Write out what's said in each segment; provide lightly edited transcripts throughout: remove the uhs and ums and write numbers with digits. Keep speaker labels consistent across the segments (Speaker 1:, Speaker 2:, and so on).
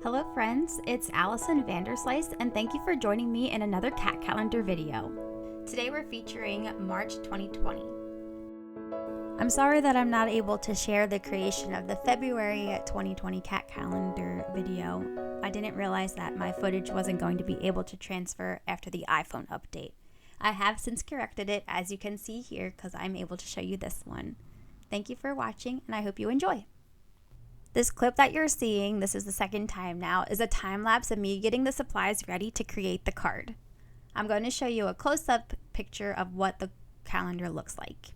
Speaker 1: Hello friends, it's Allison Vanderslice and thank you for joining me in another cat calendar video. Today we're featuring March 2020. I'm sorry that I'm not able to share the creation of the February 2020 cat calendar video. I didn't realize that my footage wasn't going to be able to transfer after the iPhone update. I have since corrected it, as you can see here, because I'm able to show you this one. Thank you for watching and I hope you enjoy. This clip that you're seeing, this is the second time now, is a time lapse of me getting the supplies ready to create the card. I'm going to show you a close-up picture of what the calendar looks like.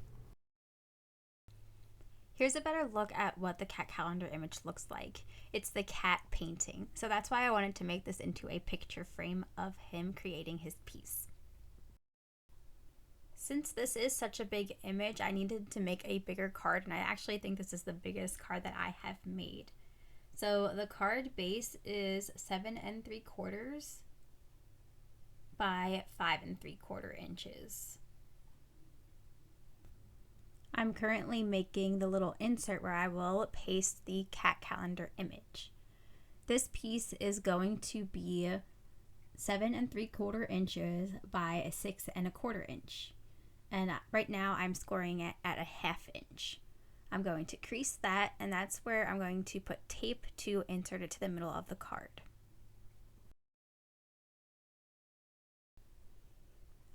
Speaker 1: Here's a better look at what the cat calendar image looks like. It's the cat painting, so that's why I wanted to make this into a picture frame of him creating his piece. Since this is such a big image, I needed to make a bigger card, and I actually think this is the biggest card that I have made. So the card base is 7 3/4 by 5 3/4 inches. I'm currently making the little insert where I will paste the cat calendar image. This piece is going to be 7 3/4 inches by 6 1/4 inch. And right now I'm scoring it at a 1/2 inch. I'm going to crease that, and that's where I'm going to put tape to insert it to the middle of the card.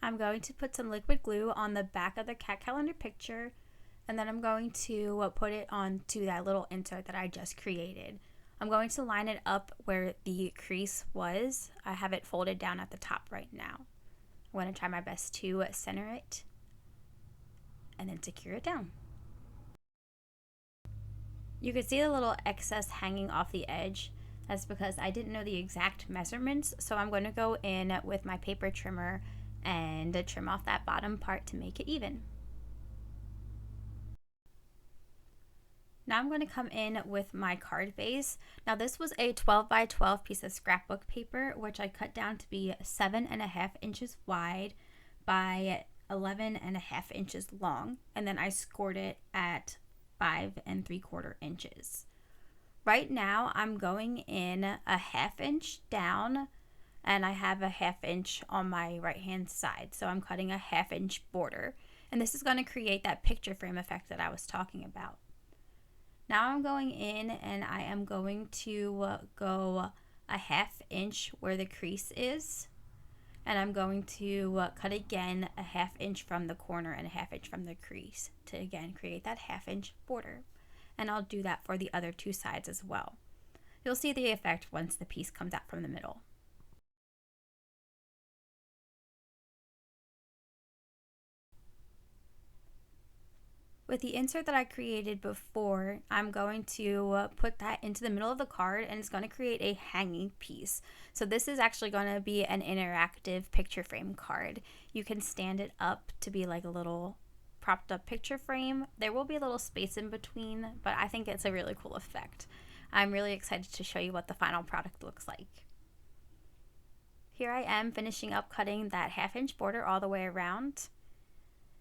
Speaker 1: I'm going to put some liquid glue on the back of the cat calendar picture, and then I'm going to put it onto that little insert that I just created. I'm going to line it up where the crease was. I have it folded down at the top right now. I'm going to try my best to center it and then secure it down. You can see the little excess hanging off the edge. That's because I didn't know the exact measurements, so I'm going to go in with my paper trimmer and trim off that bottom part to make it even. Now I'm going to come in with my card base. Now this was a 12 by 12 piece of scrapbook paper, which I cut down to be 7 1/2 inches wide by 11 1/2 inches long, and then I scored it at 5 3/4 inches. Right now I'm going in a 1/2 inch down, and I have a 1/2 inch on my right hand side, so I'm cutting a 1/2 inch border, and this is going to create that picture frame effect that I was talking about. Now I'm going in and I am going to go a 1/2 inch where the crease is, and I'm going to cut again a 1/2 inch from the corner and a 1/2 inch from the crease to again create that 1/2 inch border. And I'll do that for the other two sides as well. You'll see the effect once the piece comes out from the middle. With the insert that I created before, I'm going to put that into the middle of the card, and it's going to create a hanging piece. So this is actually going to be an interactive picture frame card. You can stand it up to be like a little propped up picture frame. There will be a little space in between, but I think it's a really cool effect. I'm really excited to show you what the final product looks like. Here I am finishing up cutting that 1/2 inch border all the way around.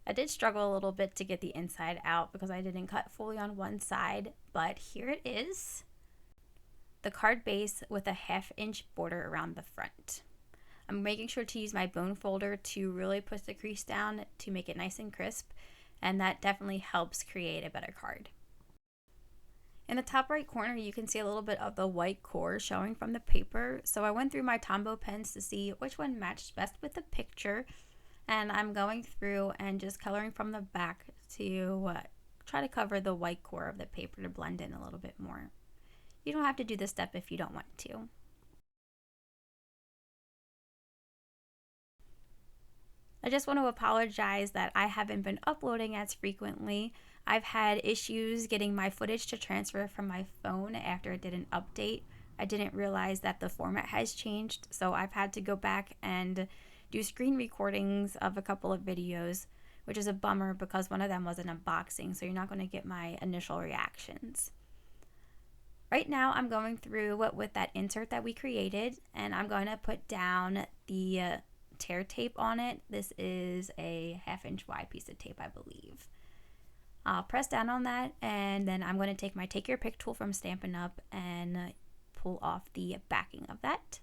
Speaker 1: I did struggle a little bit to get the inside out because I didn't cut fully on one side, but here it is. The card base with a 1/2 inch border around the front. I'm making sure to use my bone folder to really push the crease down to make it nice and crisp, and that definitely helps create a better card. In the top right corner, you can see a little bit of the white core showing from the paper, so I went through my Tombow pens to see which one matched best with the picture. And I'm going through and just coloring from the back to try to cover the white core of the paper to blend in a little bit more. You don't have to do this step if you don't want to. I just want to apologize that I haven't been uploading as frequently. I've had issues getting my footage to transfer from my phone after it did an update. I didn't realize that the format has changed, so I've had to go back and do screen recordings of a couple of videos, which is a bummer because one of them was an unboxing, so you're not going to get my initial reactions. Right now I'm going through with that insert that we created, and I'm going to put down the tear tape on it. This is a 1/2 inch wide piece of tape, I believe. I'll press down on that, and then I'm going to take my Take Your Pick tool from Stampin' Up and pull off the backing of that.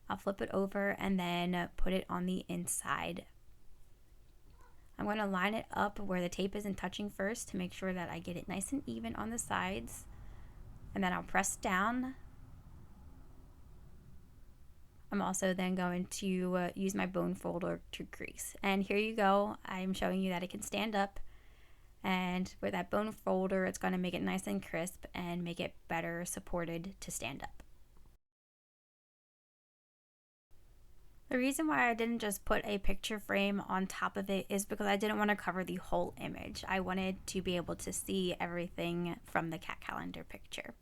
Speaker 1: I'll flip it over and then put it on the inside. I'm going to line it up where the tape isn't touching first to make sure that I get it nice and even on the sides. And then I'll press down. I'm also then going to use my bone folder to crease. And here you go. I'm showing you that it can stand up. And with that bone folder, it's going to make it nice and crisp and make it better supported to stand up. The reason why I didn't just put a picture frame on top of it is because I didn't want to cover the whole image. I wanted to be able to see everything from the cat calendar picture.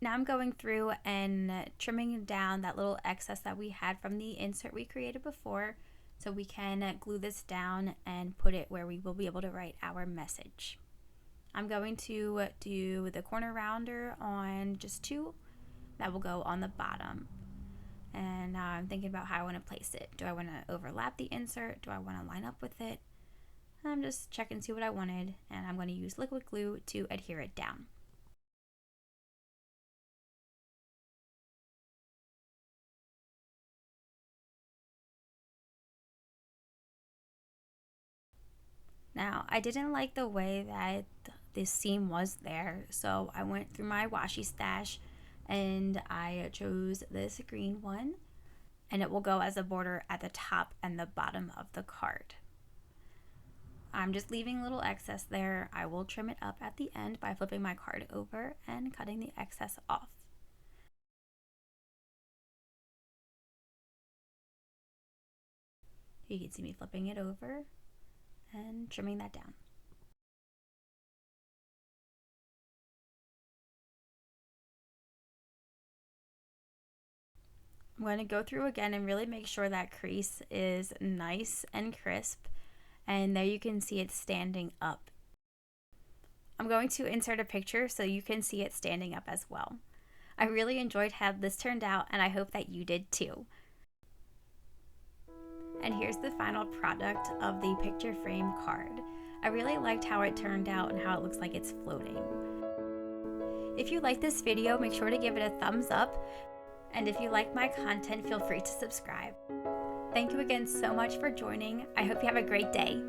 Speaker 1: Now I'm going through and trimming down that little excess that we had from the insert we created before, so we can glue this down and put it where we will be able to write our message. I'm going to do the corner rounder on just 2 that will go on the bottom. And now I'm thinking about how I want to place it. Do I want to overlap the insert? Do I want to line up with it? I'm just checking to see what I wanted, and I'm going to use liquid glue to adhere it down. Now, I didn't like the way that this seam was there, so I went through my washi stash and I chose this green one, and it will go as a border at the top and the bottom of the card. I'm just leaving a little excess there. I will trim it up at the end by flipping my card over and cutting the excess off. You can see me flipping it over and trimming that down. I'm going to go through again and really make sure that crease is nice and crisp, and there you can see it standing up. I'm going to insert a picture so you can see it standing up as well. I really enjoyed how this turned out, and I hope that you did too. And here's the final product of the picture frame card. I really liked how it turned out and how it looks like it's floating. If you like this video, make sure to give it a thumbs up. And if you like my content, feel free to subscribe. Thank you again so much for joining. I hope you have a great day.